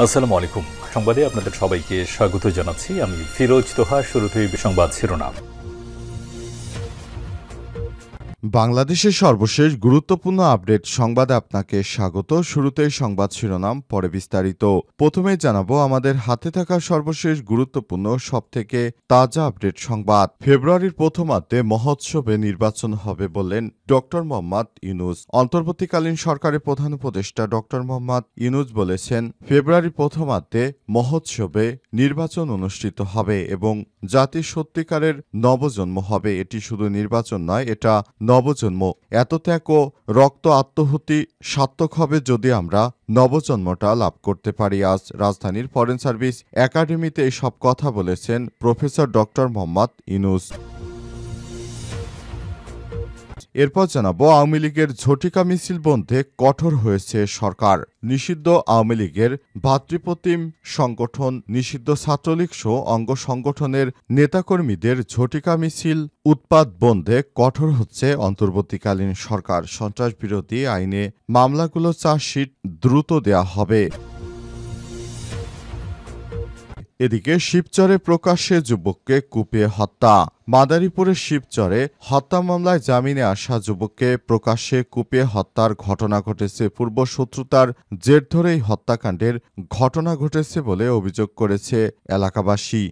আসসালামু আলাইকুম। সংবাদে আপনাদের সবাইকে স্বাগত জানাচ্ছি। আমি ফিরোজ তোহা। শুরুতেই সংবাদ শিরোনাম। বাংলাদেশের সর্বশেষ গুরুত্বপূর্ণ আপডেট সংবাদে আপনাকে স্বাগত। শুরুতেই সংবাদ শিরোনাম, পরে বিস্তারিত। প্রথমেই জানাবো আমাদের হাতে থাকা সর্বশেষ গুরুত্বপূর্ণ সবথেকে তাজা আপডেট সংবাদ। ফেব্রুয়ারির প্রথমার্ধে মহোৎসবে নির্বাচন হবে বললেন ডক্টর মোহাম্মদ ইউনূস। অন্তর্বর্তীকালীন সরকারের প্রধান উপদেষ্টা ডক্টর মোহাম্মদ ইউনূস বলেছেন, ফেব্রুয়ারির প্রথমার্ধে মহোৎসবে নির্বাচন অনুষ্ঠিত হবে এবং জাতির সত্যিকারের নবজন্ম হবে। এটি শুধু নির্বাচন নয়, এটা নবজন্ম। এত ত্যাগ ও রক্ত আত্মহুতি সার্থক হবে যদি আমরা নবজন্মটা লাভ করতে পারি। আজ রাজধানীর ফরেন সার্ভিস একাডেমিতে এসব কথা বলেছেন প্রফেসর ডক্টর মোহাম্মদ ইউনূস। এরপর জানাবো, আওয়ামী লীগের ঝটিকা মিছিল বন্ধে কঠোর হয়েছে সরকার। নিষিদ্ধ আওয়ামী লীগের ভাতৃপ্রতিম সংগঠন, নিষিদ্ধ ছাত্রলীগ সহ অঙ্গ সংগঠনের নেতাকর্মীদের ঝটিকা মিছিল উৎপাত বন্ধে কঠোর হচ্ছে অন্তর্বর্তীকালীন সরকার। সন্ত্রাস বিরোধী আইনে মামলাগুলো চার্জশিট দ্রুত দেয়া হবে। এদিকে শিবচরে প্রকাশ্যে যুবককে কুপিয়ে হত্যা। মাদারীপুরের শিবচরে হত্যা মামলায় জামিনে আসা যুবককে প্রকাশ্যে কুপিয়ে হত্যার ঘটনা ঘটেছে। পূর্বশত্রুতার জের ধরেই হত্যাকাণ্ডের ঘটনা ঘটেছে বলে অভিযোগ করেছে এলাকাবাসী।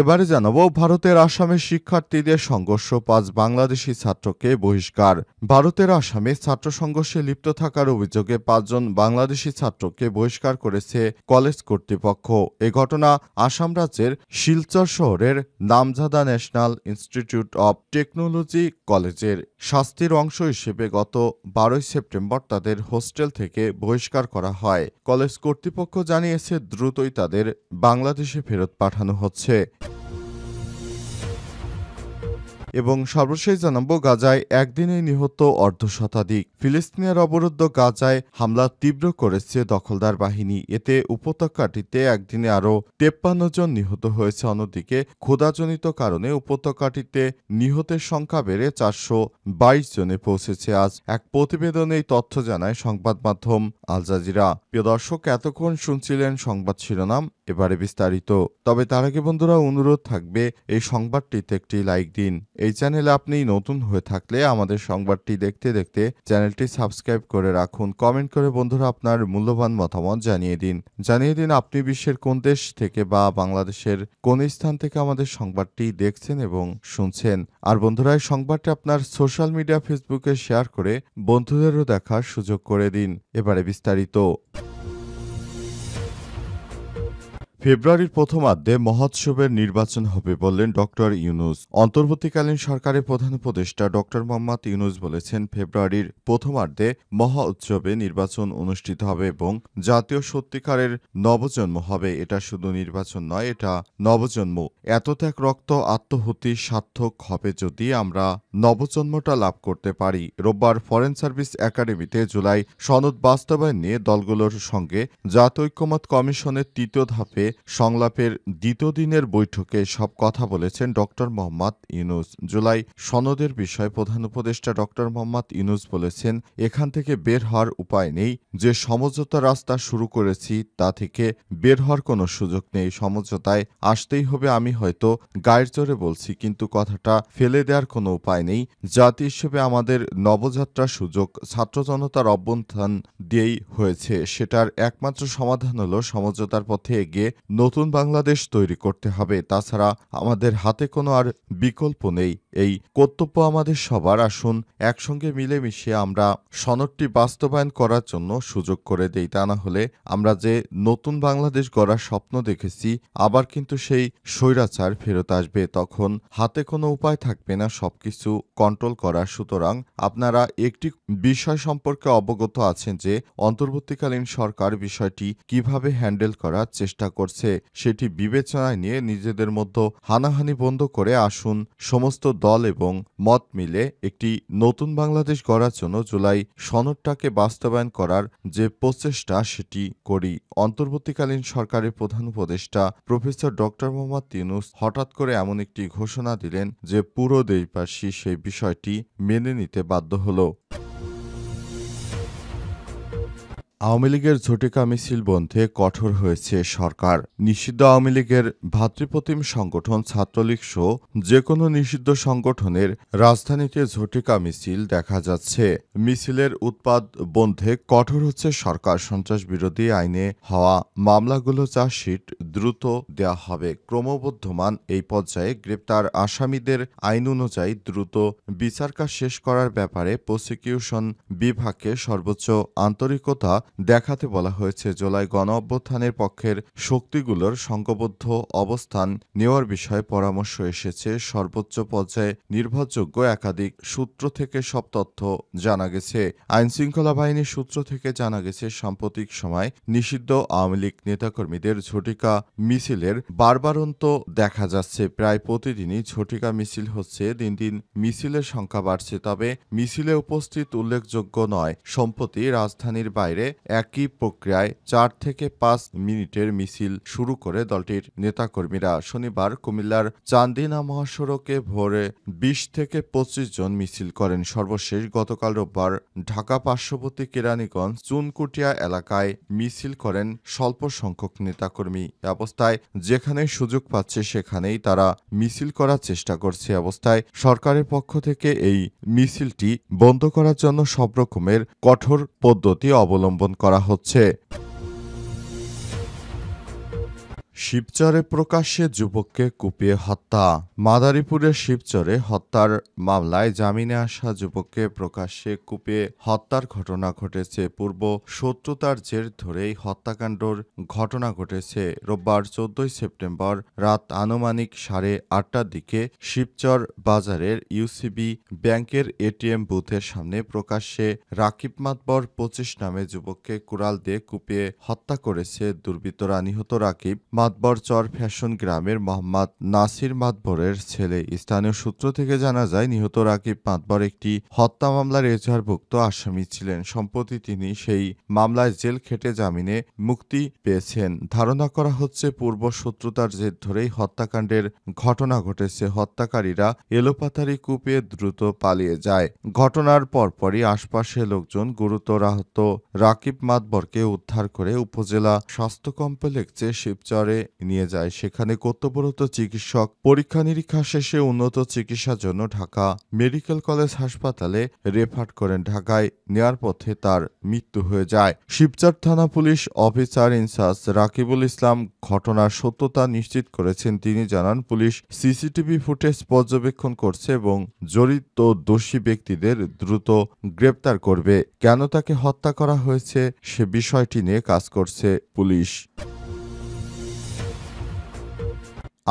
এবারে জানাবো, ভারতের আসামে শিক্ষার্থীদের সংঘর্ষ, ৫ বাংলাদেশি ছাত্রকে বহিষ্কার। ভারতের আসামে ছাত্র সংঘর্ষে লিপ্ত থাকার অভিযোগে ৫ জন বাংলাদেশি ছাত্রকে বহিষ্কার করেছে কলেজ কর্তৃপক্ষ। এ ঘটনা আসাম রাজ্যের শিলচর শহরের নামজাদা ন্যাশনাল ইনস্টিটিউট অব টেকনোলজি কলেজের। শাস্তির অংশ হিসেবে গত ১২ সেপ্টেম্বর তাদের হোস্টেল থেকে বহিষ্কার করা হয়। কলেজ কর্তৃপক্ষ জানিয়েছে দ্রুতই তাদের বাংলাদেশে ফেরত পাঠানো হচ্ছে। এবং সর্বশেষ জানাবো, গাজায় একদিনেই নিহত অর্ধশতাধিক। ফিলিস্তিনের অবরুদ্ধ গাজায় হামলা তীব্র করেছে দখলদার বাহিনী। এতে উপত্যকাটিতে একদিনে আরও ৫৩ জন নিহত হয়েছে। অন্যদিকে ক্ষুধাজনিত কারণে উপত্যকাটিতে নিহতের সংখ্যা বেড়ে ৪২২ জনে পৌঁছেছে। আজ এক প্রতিবেদনে এই তথ্য জানায় সংবাদ মাধ্যম আল জাজিরা। প্রিয় দর্শক, এতক্ষণ শুনছিলেন সংবাদ শিরোনাম, এবারে বিস্তারিত। তবে তার আগে বন্ধুরা, অনুরোধ থাকবে এই সংবাদটিতে একটি লাইক দিন। এই চ্যানেলে আপনি নতুন হয়ে থাকলে আমাদের সংবাদটি দেখতে দেখতে চ্যানেলটি সাবস্ক্রাইব করে রাখুন। কমেন্ট করে বন্ধুরা আপনার মূল্যবান মতামত জানিয়ে দিন আপনি বিশ্বের কোন দেশ থেকে বা বাংলাদেশের কোন স্থান থেকে আমাদের সংবাদটি দেখছেন এবং শুনছেন। আর বন্ধুরা, এই সংবাদটি আপনার সোশ্যাল মিডিয়া ফেসবুকে শেয়ার করে বন্ধুদেরও দেখার সুযোগ করে দিন। এবারে বিস্তারিত। ফেব্রুয়ারির প্রথমার্ধে মহোৎসবের নির্বাচন হবে বললেন ডক্টর ইউনূস। অন্তর্বর্তীকালীন সরকারের প্রধান উপদেষ্টা ডক্টর মোহাম্মদ ইউনূস বলেছেন, ফেব্রুয়ারির প্রথমার্ধে মহা উৎসবে নির্বাচন অনুষ্ঠিত হবে এবং জাতীয় সত্যিকারের নবজন্ম হবে। এটা শুধু নির্বাচন নয়, এটা নবজন্ম। এত ত্যাগ, রক্ত আত্মহুতি সার্থক হবে যদি আমরা নবজন্মটা লাভ করতে পারি। রোববার ফরেন সার্ভিস একাডেমিতে জুলাই সনদ বাস্তবায়ন নিয়ে দলগুলোর সঙ্গে জাতীয় ঐক্যমত কমিশনের তৃতীয় ধাপে সংলাপের দ্বিতীয় দিনের বৈঠকে সব কথা বলেছেন ডক্টর মোহাম্মদ ইউনূস। জুলাই সনদের বিষয়ে প্রধান উপদেষ্টা ডক্টর মোহাম্মদ ইউনূস বলেছেন, এখান থেকে বের হওয়ার উপায় নেই। যে সমঝোতা রাস্তা শুরু করেছি তা থেকে বের হওয়ার কোনো সুযোগ নেই। সমঝোতায় আসতেই হবে। আমি হয়তো গায়ের জোরে বলছি, কিন্তু কথাটা ফেলে দেওয়ার কোনো উপায় নেই। জাতি হিসেবে আমাদের নবযাত্রার সুযোগ ছাত্র জনতার অভ্যুত্থান দিয়েই হয়েছে। সেটার একমাত্র সমাধান হলো সমঝোতার পথে এগিয়ে নতুন বাংলাদেশ তৈরি করতে হবে। তাছাড়া আমাদের হাতে কোনো আর বিকল্প নেই। এই কর্তব্য আমাদের সবার। আসুন একসঙ্গে মিলেমিশে আমরা সনদটি বাস্তবায়ন করার জন্য সুযোগ করে দেই। তা না হলে আমরা যে নতুন বাংলাদেশ গড়ার স্বপ্ন দেখেছি, আবার কিন্তু সেই স্বৈরাচার ফেরত আসবে। তখন হাতে কোনো উপায় থাকবে না সবকিছু কন্ট্রোল করার। সুতরাং আপনারা একটি বিষয় সম্পর্কে অবগত আছেন যে অন্তর্বর্তীকালীন সরকার বিষয়টি কিভাবে হ্যান্ডেল করার চেষ্টা করছে, সেটি বিবেচনায় নিয়ে নিজেদের মধ্যে হানাহানি বন্ধ করে আসুন সমস্ত দল এবং মত মিলে একটি নতুন বাংলাদেশ গড়ার জন্য জুলাই সনদটাকে বাস্তবায়ন করার যে প্রচেষ্টা সেটি করি। অন্তর্বর্তীকালীন সরকারের প্রধান উপদেষ্টা প্রফেসর ডক্টর মোহাম্মদ ইউনূস হঠাৎ করে এমন একটি ঘোষণা দিলেন যে পুরো দেশবাসী সেই বিষয়টি মেনে নিতে বাধ্য হল। আওয়ামী লীগের ঝটিকা মিছিল বন্ধে কঠোর হয়েছে সরকার। নিষিদ্ধ আওয়ামী লীগের ভ্রাতৃপ্রতিম সংগঠন ছাত্রলীগ সহ যেকোনো নিষিদ্ধ সংগঠনের রাজধানীতে ঝটিকা মিছিল দেখা যাচ্ছে। মিছিলের উৎপাত বন্ধে কঠোর হচ্ছে সরকার। সন্ত্রাস বিরোধী আইনে হওয়া মামলাগুলো চার্জশিট দ্রুত দেওয়া হবে। ক্রমবর্ধমান এই পর্যায়ে গ্রেপ্তার আসামিদের আইন অনুযায়ী দ্রুত বিচার কাজ শেষ করার ব্যাপারে প্রসিকিউশন বিভাগকে সর্বোচ্চ আন্তরিকতা দেখাতে বলা হয়েছে। জুলাই গণঅভ্যুত্থানের পক্ষের শক্তিগুলোর সংঘবদ্ধ অবস্থান নেওয়ার বিষয়ে পরামর্শ এসেছে। সর্বোচ্চ পর্যায়ে নির্ভরযোগ্য একাধিক সূত্র থেকে সব তথ্য জানা গেছে। আইনশৃঙ্খলা বাহিনীর সূত্র থেকে জানা গেছে, সাম্প্রতিক সময় নিষিদ্ধ আওয়ামী লীগ নেতাকর্মীদের ঝটিকা মিছিলের বারবারন্ত দেখা যাচ্ছে। প্রায় প্রতিদিনই ঝটিকা মিছিল হচ্ছে। দিন দিন মিছিলের সংখ্যা বাড়ছে, তবে মিছিলে উপস্থিত উল্লেখযোগ্য নয়। সম্প্রতি রাজধানীর বাইরে একই প্রক্রিয়ায় 4 থেকে 5 মিনিটের মিছিল শুরু করে দলটির নেতাকর্মীরা শনিবার কুমিল্লার চান্দিনা মহাসড়কে ভোরে 20 থেকে 25 জন মিছিল করেন। সর্বশেষ গতকাল রোববার ঢাকা পার্শ্ববর্তী কেরানীগঞ্জ চুনকুটিয়া এলাকায় মিছিল করেন স্বল্প সংখ্যক নেতাকর্মী। অবস্থায় যেখানেই সুযোগ পাচ্ছে সেখানেই তারা মিছিল করার চেষ্টা করছে। অবস্থায় সরকারের পক্ষ থেকে এই মিছিলটি বন্ধ করার জন্য সব রকমের কঠোর পদ্ধতি অবলম্বন করা হচ্ছে। শিবচরে প্রকাশ্যে যুবককে কুপিয়ে হত্যা। মাদারীপুরের শিবচরে হত্যার মামলায় জামিনে আসা যুবককে প্রকাশ্যে কুপিয়ে হত্যার ঘটনা ঘটেছে। পূর্ব শত্রুতার জের ধরেই হত্যাকাণ্ডর ঘটনা ঘটেছে। রোববার 14 সেপ্টেম্বর রাত আনুমানিক 8:30টার দিকে শিবচর বাজারের ইউসিবি ব্যাংকের এটিএম বুথের সামনে প্রকাশ্যে রাকিব মাতবর 25 নামে যুবককে কুড়াল দিয়ে কুপিয়ে হত্যা করেছে দুর্বৃত্তরা। নিহত রাকিব মাতবর চর ফ্যাশন গ্রামের মোহাম্মদ নাসির মাতবরের ছেলে। স্থানীয় সূত্র থেকে জানা যায়, নিহত রাকিব মাতবর একটি হত্যা মামলার এজাহারভুক্ত আসামি ছিলেন। সম্প্রতি তিনি সেই মামলায় জেল খেটে জামিনে মুক্তি পেয়েছেন। ধারণা করা হচ্ছে পূর্ব শত্রুতার জের ধরেই হত্যাকাণ্ডের ঘটনা ঘটেছে। হত্যাকারীরা এলোপাতাড়ি কুপিয়ে দ্রুত পালিয়ে যায়। ঘটনার পরপরই আশপাশের লোকজন গুরুতর আহত রাকিব মাতবরকে উদ্ধার করে উপজেলা স্বাস্থ্য কমপ্লেক্সে শিবচরে নিয়ে যায়। সেখানে কর্তব্যরত চিকিৎসক পরীক্ষা নিরীক্ষা শেষে উন্নত চিকিৎসার জন্য ঢাকা মেডিকেল কলেজ হাসপাতালে রেফার করেন। ঢাকায় নেয়ার পথে তার মৃত্যু হয়ে যায়। শিবচর থানা পুলিশ অফিসার ইনচার্জ রাকিবুল ইসলাম ঘটনার সত্যতা নিশ্চিত করেছেন। তিনি জানান, পুলিশ সিসিটিভি ফুটেজ পর্যবেক্ষণ করছে এবং জড়িত দোষী ব্যক্তিদের দ্রুত গ্রেপ্তার করবে। কেন তাকে হত্যা করা হয়েছে সে বিষয়টি নিয়ে কাজ করছে পুলিশ।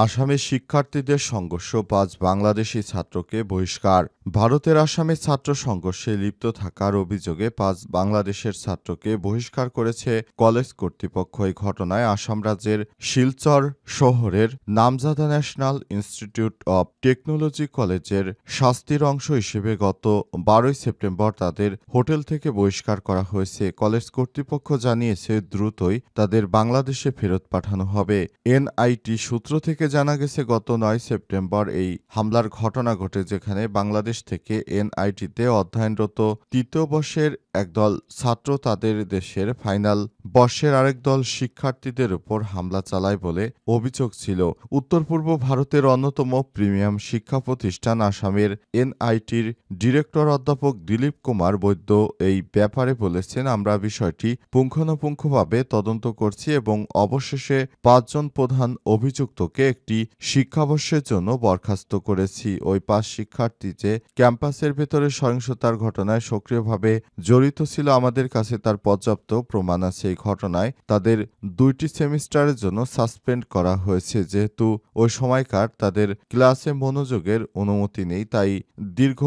আসামে শিক্ষার্থীদের সংঘর্ষ, 5 বাংলাদেশি ছাত্রকে বহিষ্কার। ভারতের আসামে ছাত্র সংঘর্ষে লিপ্ত থাকার অভিযোগে 5 বাংলাদেশের ছাত্রকে বহিষ্কার করেছে কলেজ কর্তৃপক্ষ। এই ঘটনায় আসাম রাজ্যের শিলচর শহরের নামজাদা ন্যাশনাল ইনস্টিটিউট অব টেকনোলজি কলেজের শাস্তির অংশ হিসেবে গত 12 সেপ্টেম্বর তাদের হোটেল থেকে বহিষ্কার করা হয়েছে। কলেজ কর্তৃপক্ষ জানিয়েছে দ্রুতই তাদের বাংলাদেশে ফেরত পাঠানো হবে। এনআইটি সূত্র থেকে জানা গেছে, গত 9 সেপ্টেম্বর এই হামলার ঘটনা ঘটে, যেখানে বাংলাদেশ থেকে এনআইটিতে অধ্যয়নরত তৃতীয় বর্ষের একদল ছাত্র তাদের দেশের ফাইনাল বর্ষের আরেক দল শিক্ষার্থীদের উপর হামলা চালায় বলে অভিযোগ ছিল। উত্তর পূর্ব ভারতের অন্যতম প্রিমিয়াম শিক্ষা প্রতিষ্ঠান আসামের এনআইটির ডিরেক্টর অধ্যাপক দিলীপ কুমার বৈদ্য এই ব্যাপারে বলেছেন, আমরা বিষয়টি পুঙ্খানুপুঙ্খভাবে তদন্ত করছি এবং অবশেষে 5 জন প্রধান অভিযুক্তকে একটি শিক্ষাবর্ষের জন্য বরখাস্ত করেছি। ওই 5 শিক্ষার্থী যে ক্যাম্পাসের ভেতরে সহিংসতার ঘটনায় সক্রিয়ভাবে জড়িত ছিল, আমাদের কাছে তার পর্যাপ্ত প্রমাণ আছে। এই ঘটনায় তাদের 2টি সেমিস্টারের জন্য সাসপেন্ড করা হয়েছে। যেহেতু ওই সময়কার তাদের ক্লাসে মনোযোগের অনুমতি নেই, তাই দীর্ঘ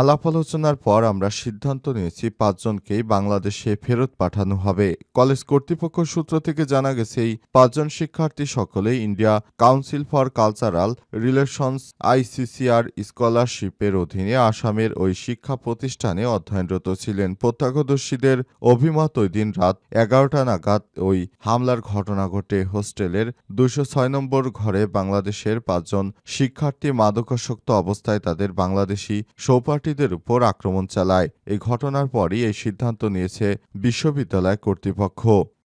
আলাপ আলোচনার পর আমরা সিদ্ধান্ত নিয়েছি 5 জনকেই বাংলাদেশে ফেরত পাঠানো হবে। কলেজ কর্তৃপক্ষ সূত্র থেকে জানা গেছে, এই 5 জন শিক্ষার্থী সকলেই India council council for cultural relations ICCR স্কলারশিপের অধীনে আসামের ওই শিক্ষা প্রতিষ্ঠানে অধ্যয়নরত ছিলেন। প্রত্যক্ষদর্শীদের অভিমত, ওই দিন রাত 11টা নাগাদ ওই হামলার ঘটনা ঘটে। হোস্টেলের 206 নম্বর ঘরে বাংলাদেশের 5 জন শিক্ষার্থী মাদকাসক্ত অবস্থায় তাদের বাংলাদেশি সহপাঠীদের উপর আক্রমণ চালায়। এই ঘটনার পরই এই সিদ্ধান্ত নিয়েছে বিশ্ববিদ্যালয় কর্তৃপক্ষ।